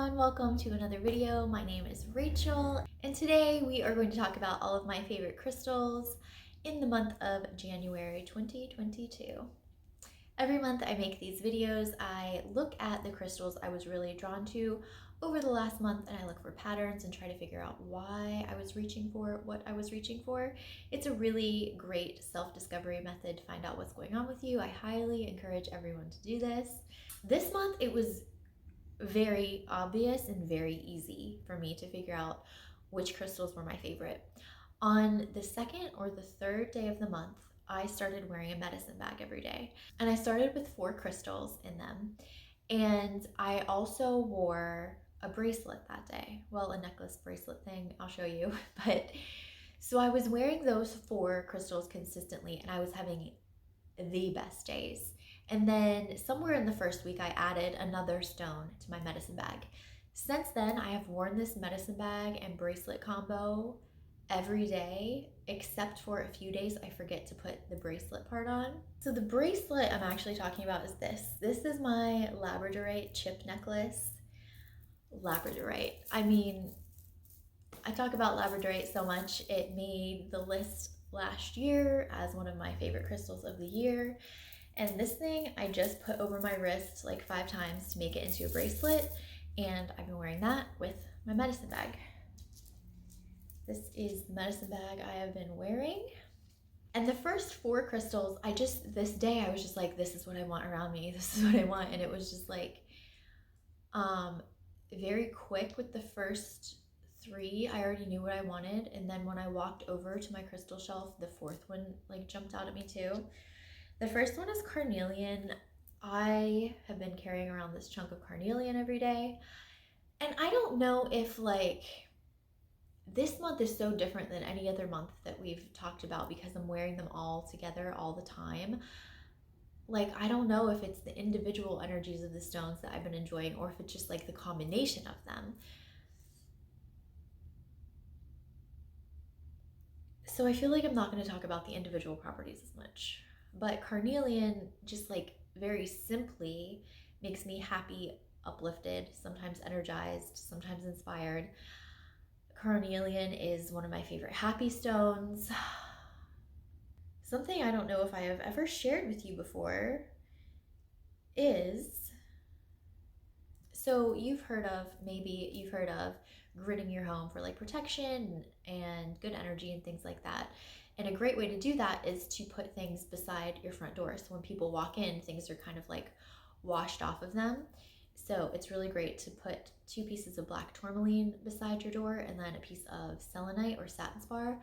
everyone, welcome to another video. My name is Rachel and today we are going to talk about all of my favorite crystals in the month of January 2022. Every month I make these videos, I look at the crystals I was really drawn to over the last month and I look for patterns and try to figure out why I was reaching for what I was reaching for. It's a really great self-discovery method to find out what's going on with you. I highly encourage everyone to do this. This month it was very obvious and very easy for me to figure out which crystals were my favorite. On the second or the third day of the month, I started wearing a medicine bag every day. And I started with 4 crystals in them. And I also wore a bracelet that day. Well, a necklace bracelet thing, I'll show you. But so I was wearing those 4 crystals consistently and I was having the best days. And then somewhere in the first week, I added another stone to my medicine bag. Since then, I have worn this medicine bag and bracelet combo every day, except for a few days I forget to put the bracelet part on. So the bracelet I'm actually talking about is this. This is my Labradorite chip necklace. Labradorite. I mean, I talk about Labradorite so much, it made the list last year as one of my favorite crystals of the year. And this thing I just put over my wrist like 5 times to make it into a bracelet, and I've been wearing that with my medicine bag. This is the medicine bag I have been wearing. And the first 4 crystals, this day I was just like, this is what I want around me, this is what I want. And it was just like very quick with the first 3. I already knew what I wanted, and then when I walked over to my crystal shelf, the 4th one like jumped out at me too. The first one is Carnelian. I have been carrying around this chunk of Carnelian every day. And I don't know if like this month is so different than any other month that we've talked about because I'm wearing them all together all the time. Like, I don't know if it's the individual energies of the stones that I've been enjoying or if it's just like the combination of them. So I feel like I'm not going to talk about the individual properties as much. But Carnelian just like very simply makes me happy, uplifted, sometimes energized, sometimes inspired. Carnelian is one of my favorite happy stones. Something I don't know if I have ever shared with you before is, so maybe you've heard of gridding your home for like protection and good energy and things like that. And a great way to do that is to put things beside your front door. So when people walk in, things are kind of like washed off of them. So it's really great to put 2 pieces of black tourmaline beside your door and then a piece of selenite or satin spar.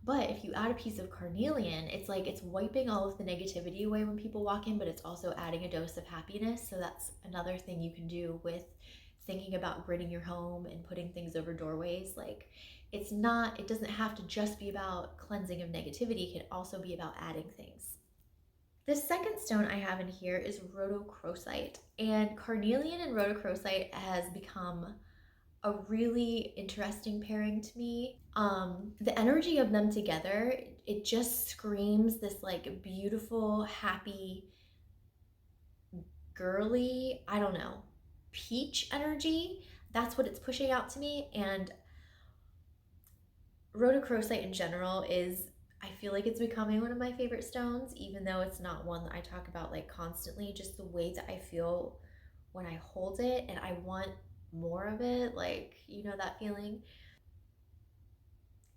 But if you add a piece of carnelian, it's like it's wiping all of the negativity away when people walk in, but it's also adding a dose of happiness. So that's another thing you can do with thinking about gridding your home and putting things over doorways. Like, it doesn't have to just be about cleansing of negativity, it can also be about adding things. The second stone I have in here is Rhodocrosite, and Carnelian and Rhodocrosite has become a really interesting pairing to me. The energy of them together, it just screams this like beautiful, happy, girly, I don't know, peach energy. That's what it's pushing out to me. And Rhodocrosite in general I feel like it's becoming one of my favorite stones, even though it's not one that I talk about like constantly, just the way that I feel when I hold it and I want more of it, like, you know that feeling?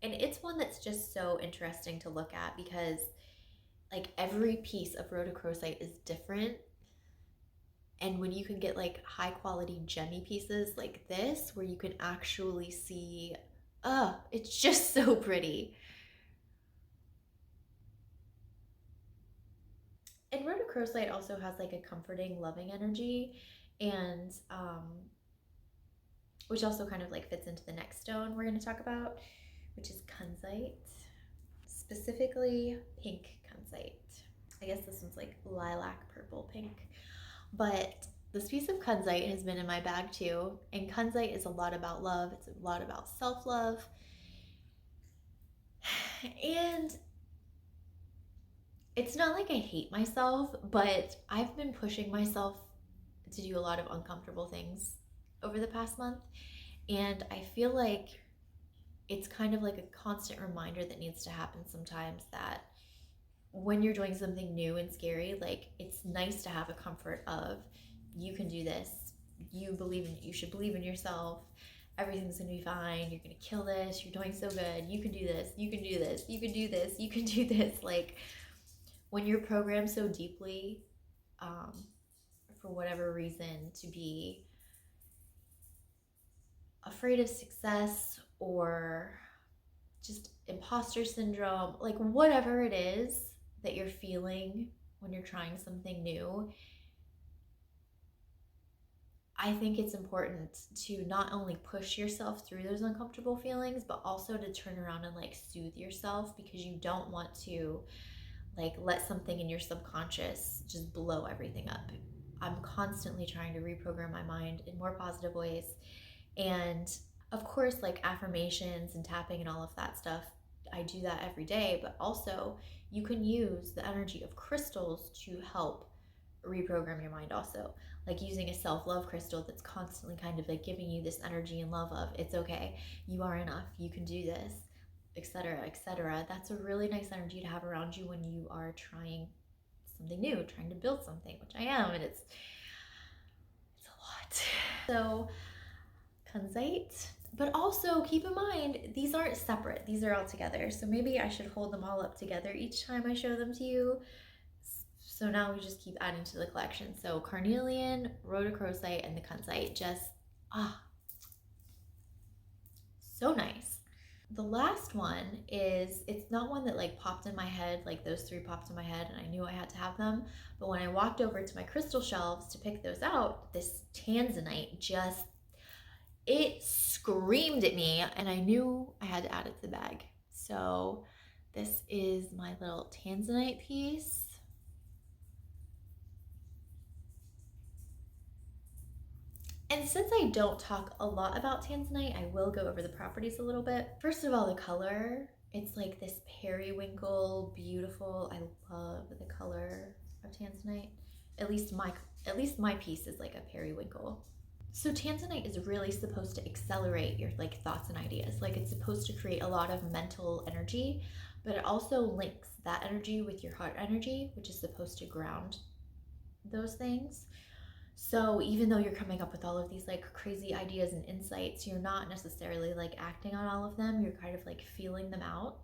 And it's one that's just so interesting to look at because like every piece of Rhodocrosite is different. And when you can get like high quality gemmy pieces like this, where you can actually see, it's just so pretty. And Rhodocrosite also has like a comforting, loving energy, and which also kind of like fits into the next stone we're going to talk about, which is Kunzite, specifically pink Kunzite. I guess this one's like lilac, purple, pink. But this piece of Kunzite has been in my bag too, and Kunzite is a lot about love. It's a lot about self-love. And it's not like I hate myself, but I've been pushing myself to do a lot of uncomfortable things over the past month. And I feel like it's kind of like a constant reminder that needs to happen sometimes, that when you're doing something new and scary, like, it's nice to have a comfort of, you can do this, you should believe in yourself, everything's gonna be fine, you're gonna kill this, you're doing so good, you can do this, you can do this, you can do this, you can do this. Like, when you're programmed so deeply, for whatever reason, to be afraid of success or just imposter syndrome, like whatever it is that you're feeling when you're trying something new, I think it's important to not only push yourself through those uncomfortable feelings, but also to turn around and like soothe yourself, because you don't want to like let something in your subconscious just blow everything up. I'm constantly trying to reprogram my mind in more positive ways. And of course, like affirmations and tapping and all of that stuff, I do that every day, but also you can use the energy of crystals to help reprogram your mind also. Like using a self-love crystal that's constantly kind of like giving you this energy and love of, it's okay, you are enough, you can do this, etc., etc. That's a really nice energy to have around you when you are trying something new, trying to build something, which I am, and it's a lot. So Kunzite, but also keep in mind, these aren't separate, these are all together. So maybe I should hold them all up together each time I show them to you. So now we just keep adding to the collection. So Carnelian, Rhodocrosite, and the Kunzite, just, so nice. The last one is, it's not one that like popped in my head, like those three popped in my head and I knew I had to have them. But when I walked over to my crystal shelves to pick those out, this Tanzanite just, it screamed at me and I knew I had to add it to the bag. So this is my little Tanzanite piece. And since I don't talk a lot about Tanzanite, I will go over the properties a little bit. First of all, the color. It's like this periwinkle, beautiful. I love the color of Tanzanite. At least my piece is like a periwinkle. So Tanzanite is really supposed to accelerate your like thoughts and ideas. Like, it's supposed to create a lot of mental energy, but it also links that energy with your heart energy, which is supposed to ground those things. So even though you're coming up with all of these like crazy ideas and insights, you're not necessarily like acting on all of them. You're kind of like feeling them out,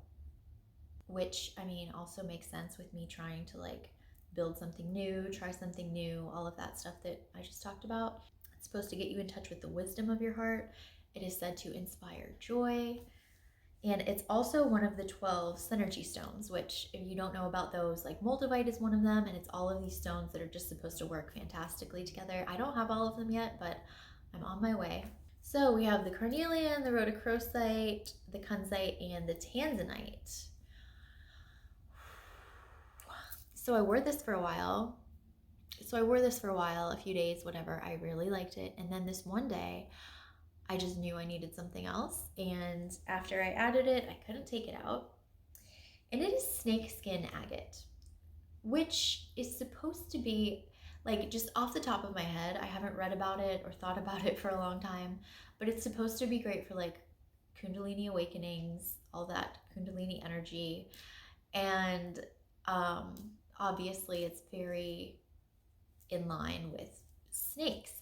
which I mean also makes sense with me trying to like build something new, try something new, all of that stuff that I just talked about. It's supposed to get you in touch with the wisdom of your heart. It is said to inspire joy. And it's also one of the 12 synergy stones, which if you don't know about those, like moldavite is one of them, and it's all of these stones that are just supposed to work fantastically together. I don't have all of them yet, but I'm on my way. So we have the Carnelian, the Rhodocrosite, the Kunzite, and the Tanzanite. So I wore this for a while. A few days, whatever. I really liked it. And then this one day, I just knew I needed something else. And after I added it, I couldn't take it out. And it is snakeskin agate, which is supposed to be, like, just off the top of my head, I haven't read about it or thought about it for a long time, but it's supposed to be great for like Kundalini awakenings, all that Kundalini energy. And obviously it's very in line with snakes.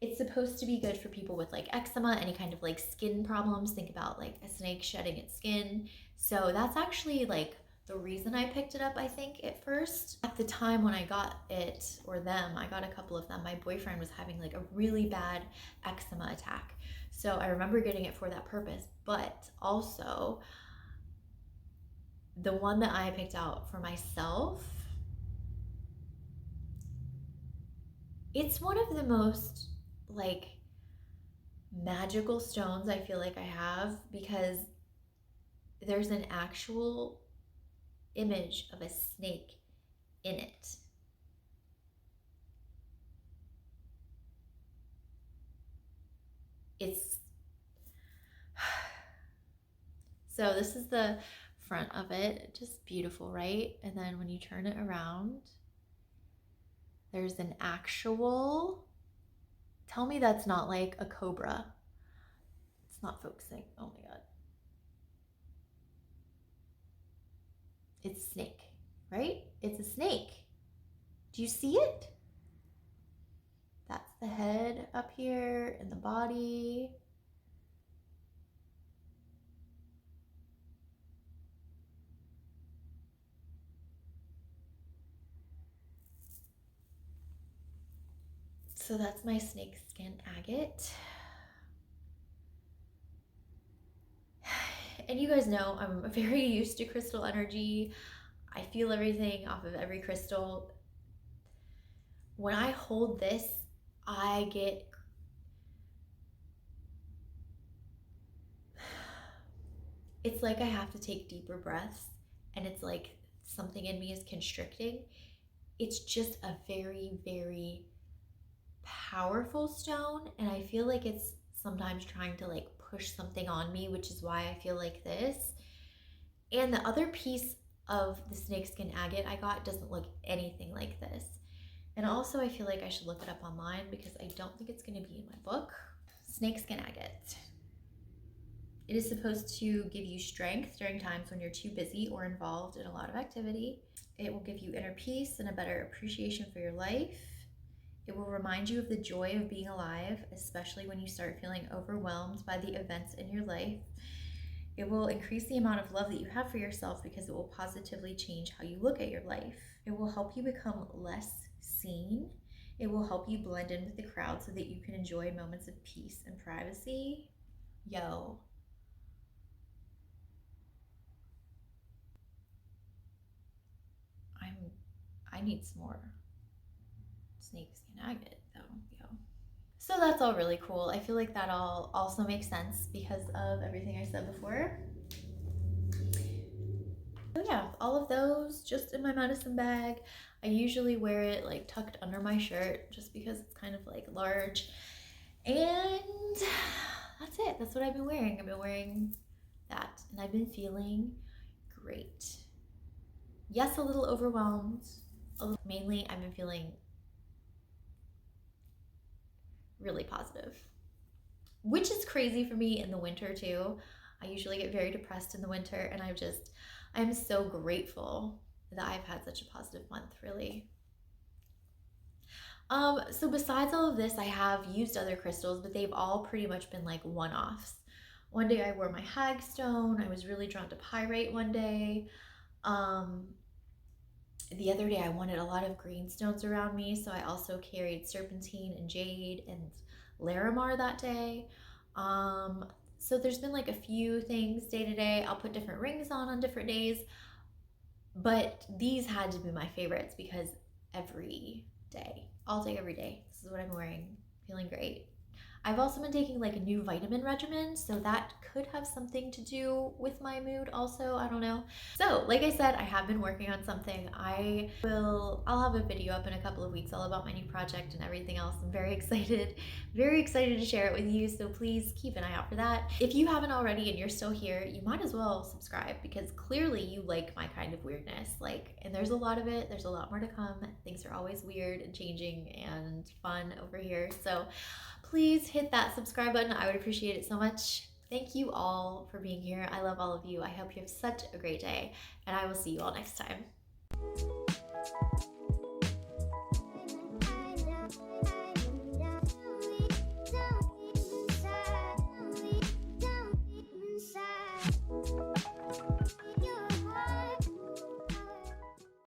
It's supposed to be good for people with like eczema, any kind of like skin problems. Think about like a snake shedding its skin. So that's actually like the reason I picked it up, I think, at first. At the time when I got it, or them, I got a couple of them, my boyfriend was having like a really bad eczema attack. So I remember getting it for that purpose, but also the one that I picked out for myself, it's one of the most like magical stones I feel like I have, because there's an actual image of a snake in it. It's so this is the front of it, just beautiful, right? And then when you turn it around, there's an actual Tell me that's not like a cobra. It's not focusing. Oh my God. It's a snake, right? It's a snake. Do you see it? That's the head up here and the body. So that's my snakeskin agate. And you guys know I'm very used to crystal energy. I feel everything off of every crystal. When I hold this, I get it's like I have to take deeper breaths, and it's like something in me is constricting. It's just a very, very powerful stone, and I feel like it's sometimes trying to like push something on me, which is why I feel like this. And the other piece of the snakeskin agate I got doesn't look anything like this. And also I feel like I should look it up online because I don't think it's going to be in my book. Snakeskin agate. It is supposed to give you strength during times when you're too busy or involved in a lot of activity. It will give you inner peace and a better appreciation for your life. It will remind you of the joy of being alive, especially when you start feeling overwhelmed by the events in your life. It will increase the amount of love that you have for yourself because it will positively change how you look at your life. It will help you become less seen. It will help you blend in with the crowd so that you can enjoy moments of peace and privacy. Yo. I need some more snakeskin agate though, yo. So that's all really cool. I feel like that all also makes sense because of everything I said before. So yeah, all of those just in my medicine bag. I usually wear it like tucked under my shirt just because it's kind of like large. And that's it. That's what I've been wearing. I've been wearing that and I've been feeling great. Yes, a little overwhelmed. Mainly, I've been feeling really positive, which is crazy for me in the winter too. I usually get very depressed in the winter, and I'm so grateful that I've had such a positive month, really. So besides all of this, I have used other crystals, but they've all pretty much been like one-offs. One day I wore my hagstone. I was really drawn to pyrite one day. The other day I wanted a lot of green stones around me, so I also carried serpentine and jade and larimar that day. So there's been like a few things day to day. I'll put different rings on different days, but these had to be my favorites because every day, all day, every day, this is what I'm wearing, feeling great. I've also been taking like a new vitamin regimen, so that could have something to do with my mood also, I don't know. So like I said, I have been working on something. I'll have a video up in a couple of weeks all about my new project and everything else. I'm very excited to share it with you, so please keep an eye out for that. If you haven't already and you're still here, you might as well subscribe because clearly you like my kind of weirdness, and there's a lot of it, there's a lot more to come. Things are always weird and changing and fun over here, so please hit that subscribe button. I would appreciate it so much. Thank you all for being here. I love all of you. I hope you have such a great day, and I will see you all next time.